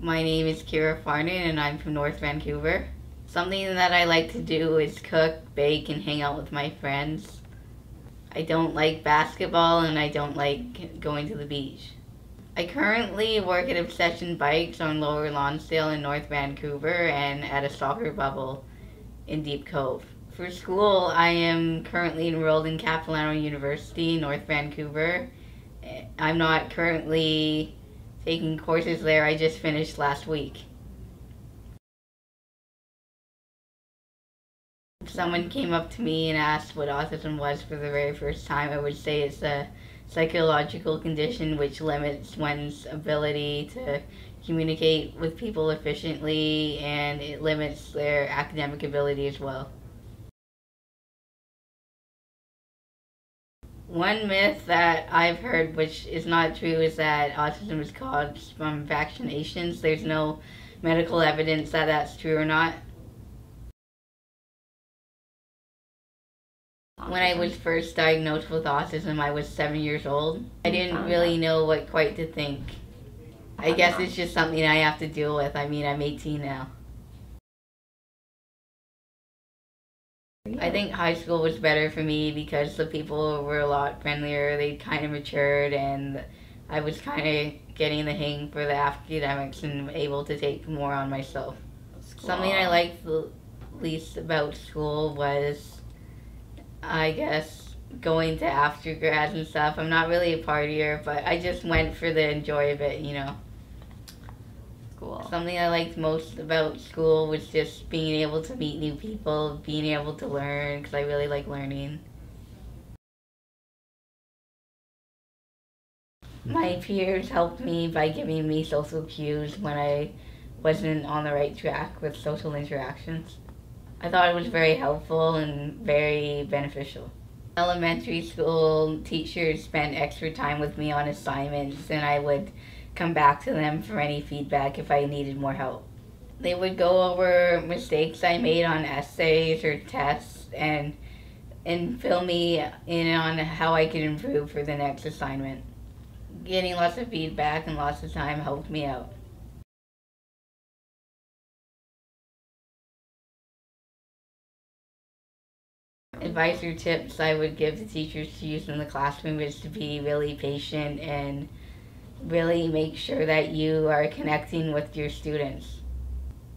My name is Keara and I'm from North Vancouver. Something that I like to do is cook, bake, and hang out with my friends. I don't like basketball and I don't like going to the beach. I currently work at Obsession Bikes on Lower Lonsdale in North Vancouver and at a soccer bubble in Deep Cove. For school, I am currently enrolled in Capilano University, North Vancouver. I'm not currently taking courses there, I just finished last week. If someone came up to me and asked what autism was for the very first time, I would say it's a psychological condition which limits one's ability to communicate with people efficiently, and it limits their academic ability as well. One myth that I've heard, which is not true, is that autism is caused from vaccinations. There's no medical evidence that that's true or not. When I was first diagnosed with autism, I was 7 years old. I didn't really know what quite to think. I guess it's just something I have to deal with. I mean, I'm 18 now. I think high school was better for me because the people were a lot friendlier. They kind of matured, and I was kind of getting the hang for the academics and able to take more on myself. Something I liked the least about school was, I guess, going to after grads and stuff. I'm not really a partier, but I just went for the enjoy of it, you know. Cool. Something I liked most about school was just being able to meet new people, being able to learn, because I really like learning. My peers helped me by giving me social cues when I wasn't on the right track with social interactions. I thought it was very helpful and very beneficial. Elementary school teachers spent extra time with me on assignments, and I would come back to them for any feedback if I needed more help. They would go over mistakes I made on essays or tests and fill me in on how I could improve for the next assignment. Getting lots of feedback and lots of time helped me out. Advice or tips I would give to teachers to use in the classroom is to be really patient and really make sure that you are connecting with your students.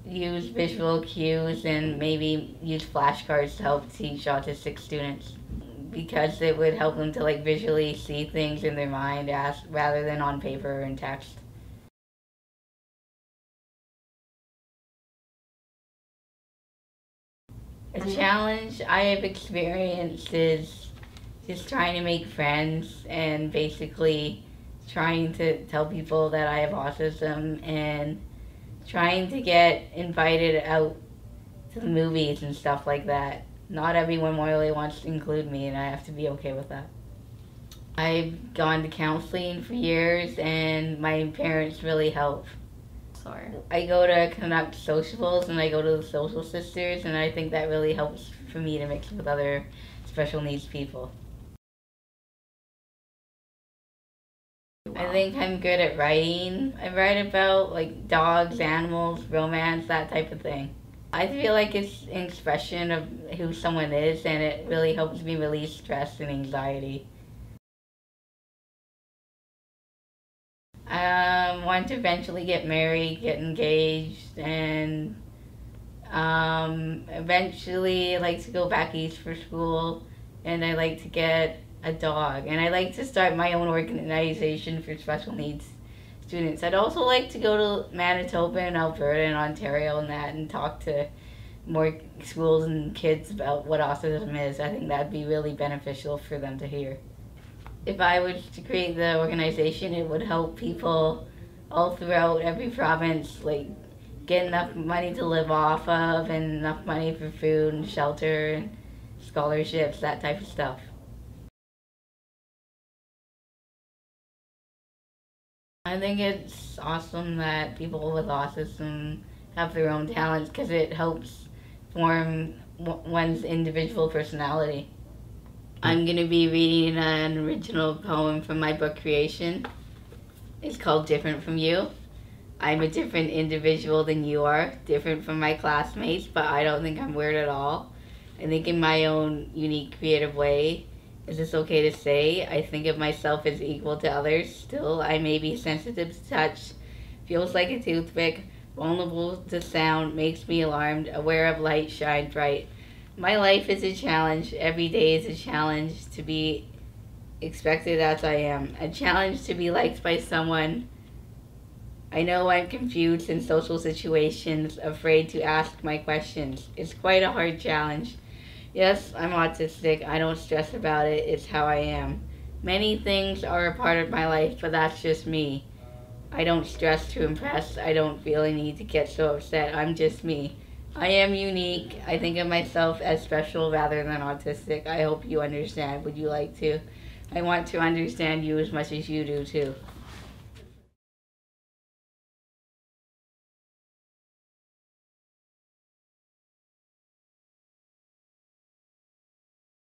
Use visual cues and maybe use flashcards to help teach autistic students, because it would help them to visually see things in their mind rather than on paper and text. A challenge I have experienced is just trying to make friends and basically trying to tell people that I have autism and trying to get invited out to the movies and stuff like that. Not everyone really wants to include me, and I have to be okay with that. I've gone to counseling for years, and my parents really help. Sorry. I go to Canucks sociables, and I go to the Social Sisters, and I think that really helps for me to mix with other special needs people. I think I'm good at writing. I write about dogs, animals, romance, that type of thing. I feel like it's an expression of who someone is, and it really helps me release stress and anxiety. I want to eventually get married, get engaged, and eventually I like to go back east for school, and I like to get a dog, and I like to start my own organization for special needs students. I'd also like to go to Manitoba and Alberta and Ontario and talk to more schools and kids about what autism is. I think that'd be really beneficial for them to hear. If I was to create the organization, it would help people all throughout every province get enough money to live off of and enough money for food and shelter and scholarships, that type of stuff. I think it's awesome that people with autism have their own talents because it helps form one's individual personality. I'm going to be reading an original poem from my book Creation. It's called Different From You. I'm a different individual than you are, different from my classmates, but I don't think I'm weird at all. I think in my own unique, creative way. Is this okay to say? I think of myself as equal to others. Still, I may be sensitive to touch, feels like a toothpick, vulnerable to sound, makes me alarmed, aware of light, shine bright. My life is a challenge. Every day is a challenge to be expected as I am. A challenge to be liked by someone. I know I'm confused in social situations, afraid to ask my questions. It's quite a hard challenge. Yes, I'm autistic. I don't stress about it. It's how I am. Many things are a part of my life, but that's just me. I don't stress to impress. I don't feel a need to get so upset. I'm just me. I am unique. I think of myself as special rather than autistic. I hope you understand. Would you like to? I want to understand you as much as you do, too.